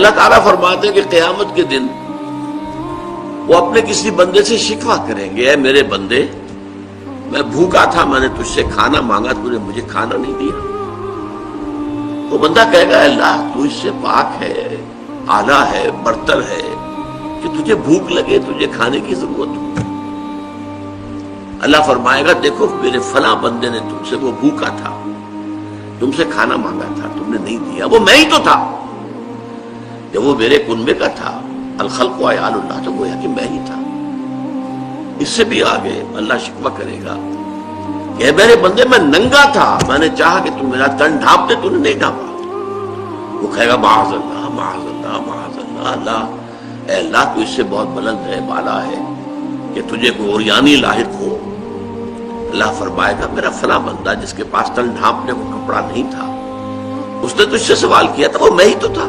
अल्लाह ताला फरमाते हैं कि क़यामत के दिन वो अपने किसी बंदे से शिकवा करेंगे, ऐ मेरे बंदे, मैं भूखा था, मैंने तुझसे खाना मांगा, तूने मुझे खाना नहीं दिया। वो बंदा कहेगा अल्लाह तू इससे पाक है, आला है, बरतर है कि तुझे भूख लगे, तुझे खाने की जरूरत हो। अल्लाह फरमाएगा देखो मेरे फला बंदे ने तुमसे, वो भूखा था, तुमसे खाना मांगा था, तुमने नहीं दिया, वो मैं ही तो था। जब वो मेरे कुनबे का था, अल खल्क़ु अयालुल्लाह, तो गोया कि मैं ही था। इससे भी आगे अल्लाह शिकवा करेगा कि मेरे बंदे मैं नंगा था, मैंने चाहा कि तुम मेरा तन ढांप दे, तूने नहीं ढांपा। वो कहेगा माअज़ल्लाह माअज़ल्लाह माअज़ल्लाह, अल्लाह अल्लाह तू इससे बहुत बुलंद है, बाला है कि तुझे कोई ओरियानी लाहिक हो। अल्लाह फरमाएगा मेरा फला बंदा जिसके पास तन ढांपने को कपड़ा नहीं था, उसने तुझसे सवाल किया था, वो मैं ही तो था।